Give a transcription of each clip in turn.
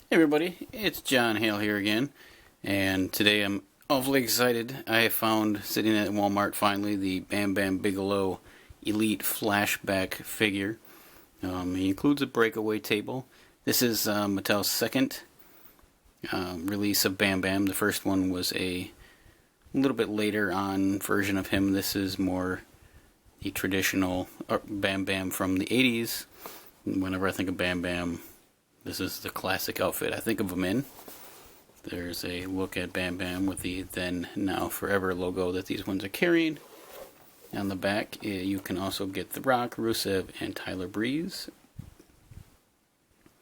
Hey everybody, it's John Hale here again, and today I'm awfully excited. I have found, sitting at Walmart finally, the Bam Bam Bigelow Elite Flashback figure. He includes a breakaway table. This is Mattel's second release of Bam Bam. The first one was a little bit later on version of him. This is more the traditional Bam Bam from the 80s. Whenever I think of Bam Bam, this is the classic outfit I think of him in. There's a look at Bam Bam with the Then, Now, Forever logo that these ones are carrying. On the back, you can also get The Rock, Rusev, and Tyler Breeze.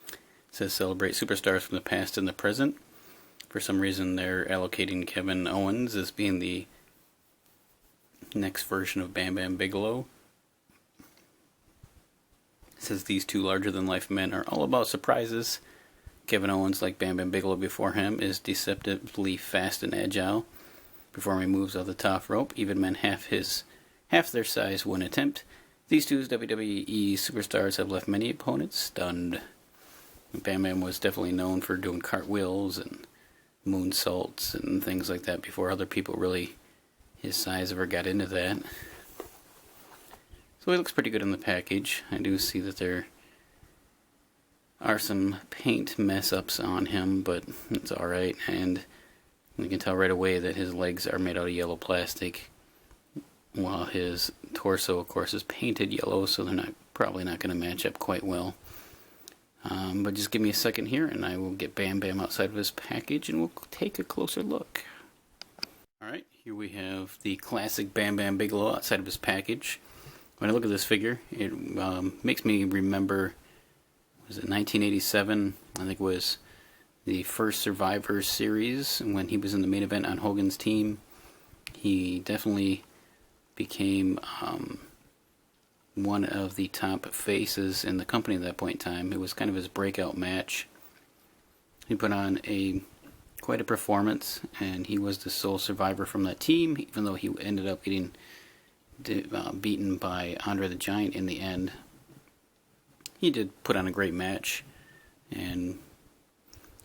It says celebrate superstars from the past and the present. For some reason, they're allocating Kevin Owens as being the next version of Bam Bam Bigelow. It says these two larger-than-life men are all about surprises. Kevin Owens, like Bam Bam Bigelow before him, is deceptively fast and agile. Performing moves off the top rope, even men half their size one attempt. These two WWE superstars have left many opponents stunned. Bam Bam was definitely known for doing cartwheels and moonsaults and things like that before other people really his size ever got into that. So he looks pretty good in the package. I do see that there are some paint mess-ups on him, but it's alright. And you can tell right away that his legs are made out of yellow plastic, while his torso, of course, is painted yellow, so they're probably not going to match up quite well. But just give me a second here, and I will get Bam Bam outside of his package, and we'll take a closer look. Alright, here we have the classic Bam Bam Bigelow outside of his package. When I look at this figure, it makes me remember, was it 1987? I think it was the first Survivor Series when he was in the main event on Hogan's team. He definitely became one of the top faces in the company at that point in time. It was kind of his breakout match. He put on quite a performance, and he was the sole survivor from that team, even though he ended up getting beaten by Andre the Giant in the end. He did put on a great match, and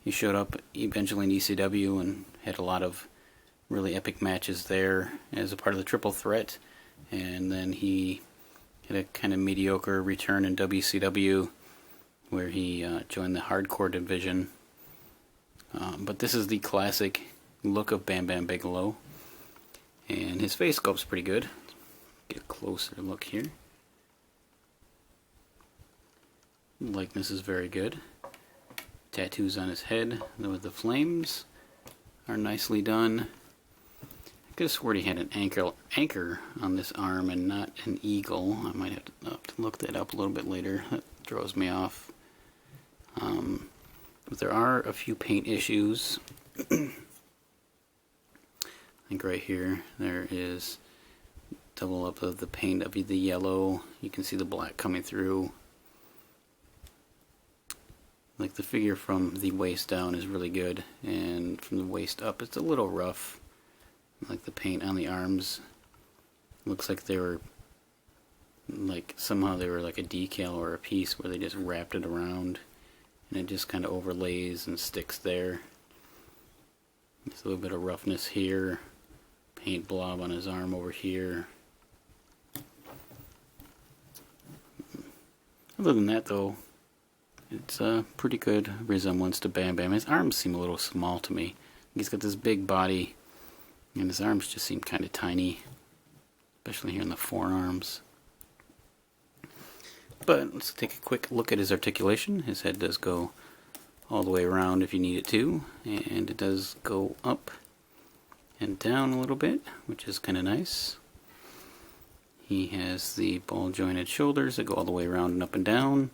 he showed up eventually in ECW and had a lot of really epic matches there as a part of the Triple Threat, and then he had a kind of mediocre return in WCW where he joined the hardcore division. But this is the classic look of Bam Bam Bigelow, and his face sculpt's pretty good. Get a closer look here. Likeness is very good. Tattoos on his head with the flames are nicely done. I could have sworn he had an anchor on this arm and not an eagle. I might have to look that up a little bit later. That throws me off. But there are a few paint issues. I think right here there is double up of the paint of the yellow. You can see the black coming through. Like the figure from the waist down is really good, and from the waist up it's a little rough. Like the paint on the arms looks like they were somehow they were like a decal or a piece where they just wrapped it around and it just kind of overlays and sticks there. There's a little bit of roughness here. Paint blob on his arm over here. Other than that, though, it's a pretty good resemblance to Bam Bam. His arms seem a little small to me. He's got this big body, and his arms just seem kind of tiny, especially here in the forearms. But let's take a quick look at his articulation. His head does go all the way around if you need it to, and it does go up and down a little bit, which is kind of nice. He has the ball jointed shoulders that go all the way around and up and down.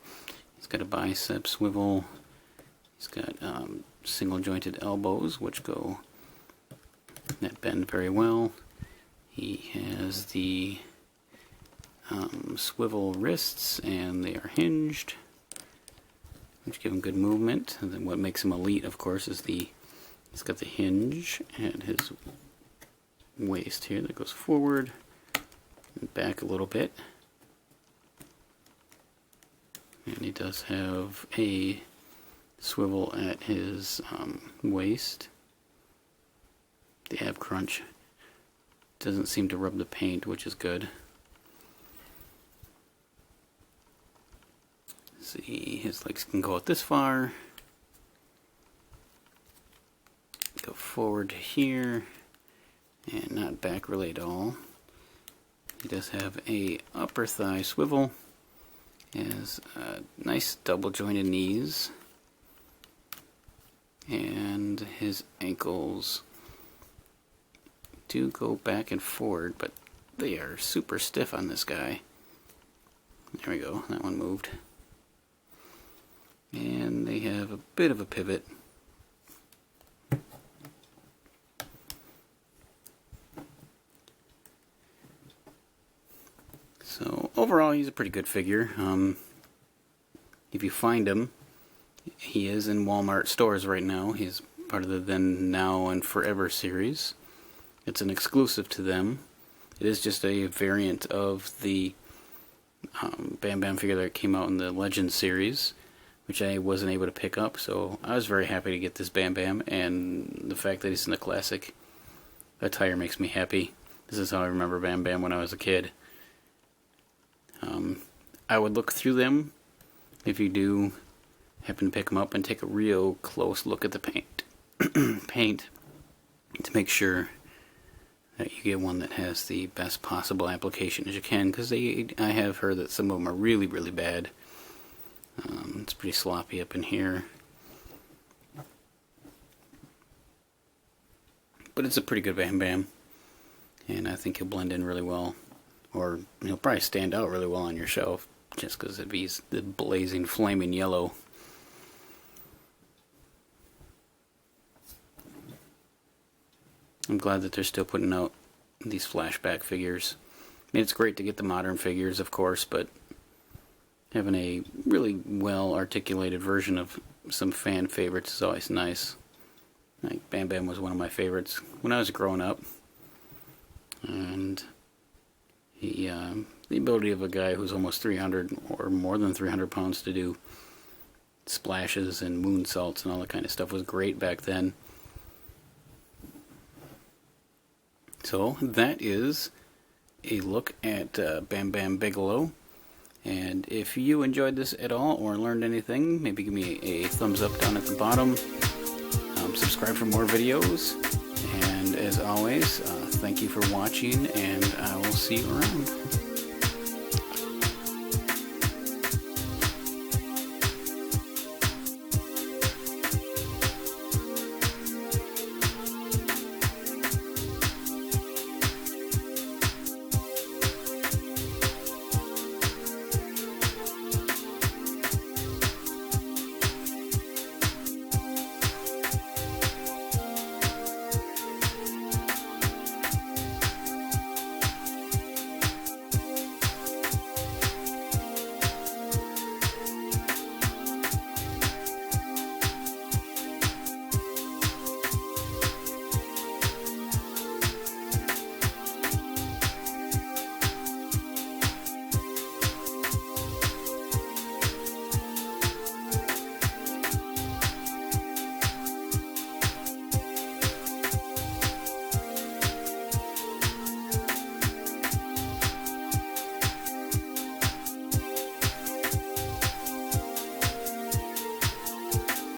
He's got a bicep swivel. He's got single jointed elbows that bend very well. He has the swivel wrists, and they are hinged, which give him good movement. And then what makes him elite, of course, is he's got the hinge at his waist here that goes forward and back a little bit. And he does have a swivel at his waist. The ab crunch doesn't seem to rub the paint, which is good. See, his legs can go out this far. Go forward to here, and not back really at all. He does have a upper thigh swivel. He has nice double jointed knees, and his ankles do go back and forward, but they are super stiff on this guy. There we go, that one moved. And they have a bit of a pivot. So overall, he's a pretty good figure. If you find him, he is in Walmart stores right now. He's part of the Then, Now, and Forever series. It's an exclusive to them. It is just a variant of the Bam Bam figure that came out in the Legends series, which I wasn't able to pick up, so I was very happy to get this Bam Bam, and the fact that he's in the classic attire makes me happy. This is how I remember Bam Bam when I was a kid. I would look through them if you do happen to pick them up and take a real close look at the paint to make sure that you get one that has the best possible application as you can, because I have heard that some of them are really, really bad. It's pretty sloppy up in here. But it's a pretty good Bam Bam, and I think he'll blend in really well. Or he'll probably stand out really well on your shelf, just because he's the blazing, flaming yellow. I'm glad that they're still putting out these flashback figures. I mean, it's great to get the modern figures, of course, but having a really well-articulated version of some fan favorites is always nice. Like, Bam Bam was one of my favorites when I was growing up. And the ability of a guy who's almost 300 or more than 300 pounds to do splashes and moonsaults and all that kind of stuff was great back then. So that is a look at Bam Bam Bigelow. And if you enjoyed this at all or learned anything, maybe give me a thumbs up down at the bottom. Subscribe for more videos. And as always, thank you for watching, and I will see you around.